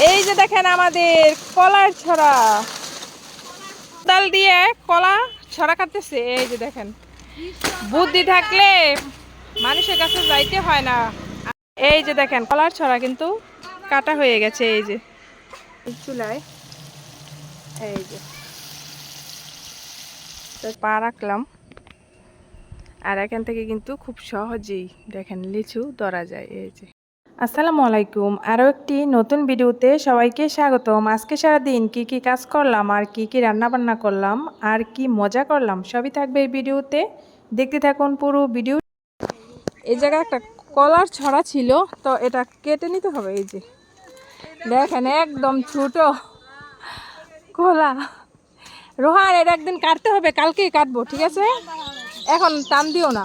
এই যে দেখেন আমাদের কলার ছড়া, কোদাল দিয়ে কলা ছড়া কাটতেছে। এই যে দেখেন, বুদ্ধি থাকলে মানুষের কাছে যাইতে হয় না। এই যে দেখেন কলার ছড়া কিন্তু কাটা হয়ে গেছে। এই যে চুলায় এই যে পা রাখলাম, আর এখান থেকে কিন্তু খুব সহজেই দেখেন লিচু ধরা যায়। এই যে আসসালামু আলাইকুম, আরও একটি নতুন ভিডিওতে সবাইকে স্বাগতম। আজকে সারাদিন কি কি কাজ করলাম আর কি কি রান্না বান্না করলাম আর কি মজা করলাম সবই থাকবে এই ভিডিওতে, দেখতে থাকুন পুরো ভিডিও। এই জায়গায় একটা কলার ছড়া ছিল, তো এটা কেটে নিতে হবে। এই যে দেখেন একদম ছোট কলা। রোহান, এটা একদিন কাটতে হবে, কালকেই কাটবো, ঠিক আছে? এখন টান দিও না,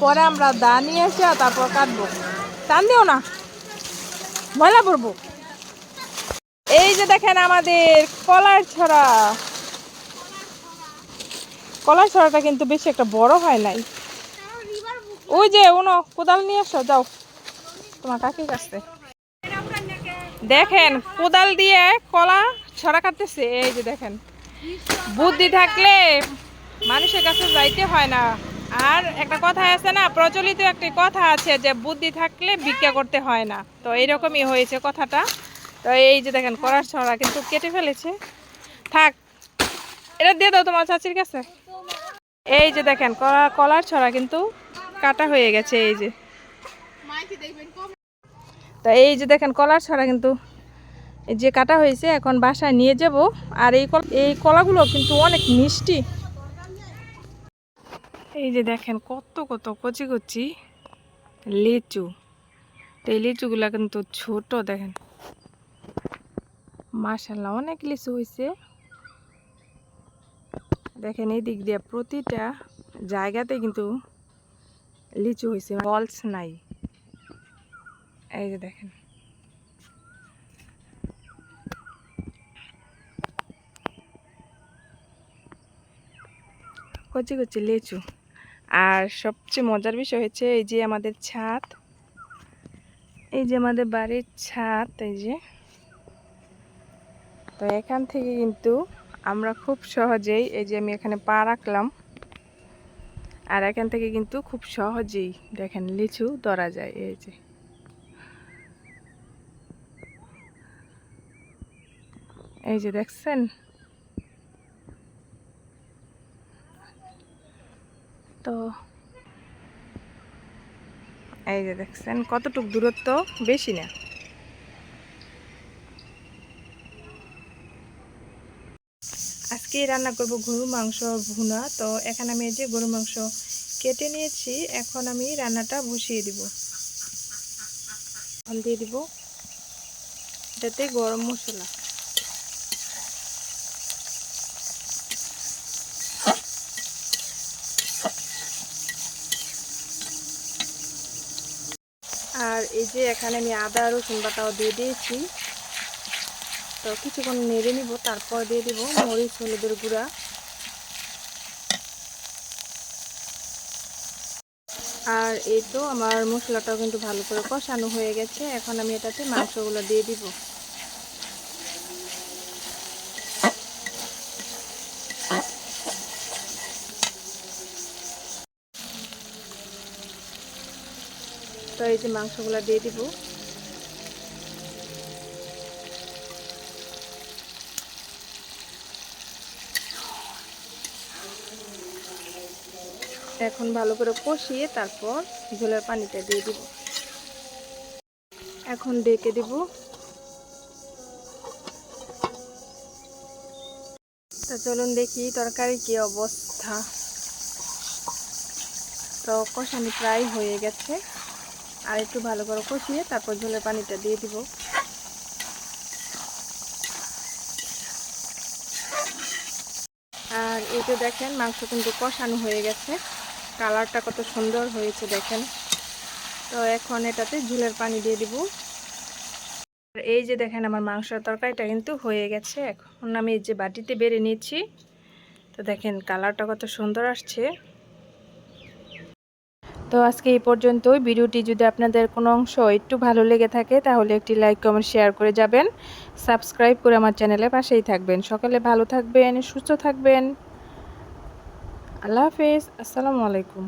পরে আমরা দা নিয়ে এসে তারপর কাটবো। টান দিও না, ময়লা পড়বো। এই যে দেখেন আমাদের কলার ছড়া। কলার ছড়াটা কিন্তু বেশি একটা বড় হয় নাই। ওই যে উনো কোদাল নিয়ে আসো, যাও তোমার কাকির কাছে। দেখেন কোদাল দিয়ে কলা ছড়া কাটতেছে। এই যে দেখেন, বুদ্ধি থাকলে মানুষের কাছে যাইতে হয় না। আর একটা কথা আছে না, প্রচলিত একটি কথা আছে যে বুদ্ধি থাকলে ভিক্ষা করতে হয় না। তো এইরকমই হয়েছে কথাটা। তো এই যে দেখেন কলার ছড়া কিন্তু কেটে ফেলেছে। থাক, এটা দিয়ে দাও তোমার চাচির কাছে। এই যে দেখেন কলার ছড়া কিন্তু কাটা হয়ে গেছে। এই যে তো এই যে দেখেন কলার ছড়া কিন্তু এই যে কাটা হয়েছে, এখন বাসায় নিয়ে যাব। আর এই কলাগুলো কিন্তু অনেক মিষ্টি। এই যে দেখেন কত কত কচি কচি লিচু। তো এই লিচুগুলা কিন্তু ছোট, দেখেন মাশাআল্লাহ অনেক লিচু হয়েছে। দেখেন এই দিক দিয়ে প্রতিটা জায়গাতে কিন্তু লিচু হয়েছে, ফলস নাই। এই যে দেখেন কচি কচি লিচু। আর সবচেয়ে মজার বিষয় হচ্ছে এই যে আমাদের ছাদ, এই যে আমাদের বাড়ির ছাদ। এই যে তো এখান থেকে কিন্তু আমরা খুব সহজেই, এই যে আমি এখানে পা রাখলাম, আর এখান থেকে কিন্তু খুব সহজেই দেখেন লিচু ধরা যায়। এই যে এই যে দেখছেন, তো এই যে দেখছেন কতটুক দূরত্ব, বেশি না। আজকে রান্না করব গরুর মাংস ভুনা। তো এখানে আমি এই যে গরুর মাংস কেটে নিয়েছি, এখন আমি রান্নাটা বসিয়ে দিব। দিয়ে দিব এটাতে গরম মশলা, আর এই যে এখানে আমি আদা রসুন বাটাও দিয়ে দিয়েছি। তো কিছুক্ষণ নেড়ে নিব, তারপর দিয়ে দিব মরিচ হলুদের গুঁড়া। আর এই তো আমার মশলাটাও কিন্তু ভালো করে কষানো হয়ে গেছে। এখন আমি এটাতে মাংসগুলো দিয়ে দিব। তো এই যে মাংসগুলো দিয়ে দিব। এখন ভালো করে কষিয়ে তারপর ঝোলের পানিটা দিয়ে দিব। এখন ডেকে দিব। তা চলুন দেখি তরকারি কি অবস্থা। তো কষানি প্রায় হয়ে গেছে, আর একটু ভালো করে কষিয়ে তারপর ঝোলের পানিটা দিয়ে দিব। আর এই যে দেখেন মাংস কিন্তু কষানো হয়ে গেছে, কালারটা কত সুন্দর হয়েছে দেখেন। তো এখন এটাতে ঝোলের পানি দিয়ে দিব। আর এই যে দেখেন আমার মাংসের তরকারিটা কিন্তু হয়ে গেছে। এখন আমি এই যে বাটিতে বেড়ে নিয়েছি। তো দেখেন কালারটা কত সুন্দর আসছে। তো আজকে এই পর্যন্তই। ভিডিওটি যদি আপনাদের কোনো অংশ একটু ভালো লেগে থাকে তাহলে একটি লাইক কমেন্ট শেয়ার করে যাবেন। সাবস্ক্রাইব করে আমার চ্যানেলের পাশেই থাকবেন। সকলে ভালো থাকবেন, সুস্থ থাকবেন। আল্লাহ হাফেজ। আসসালামু আলাইকুম।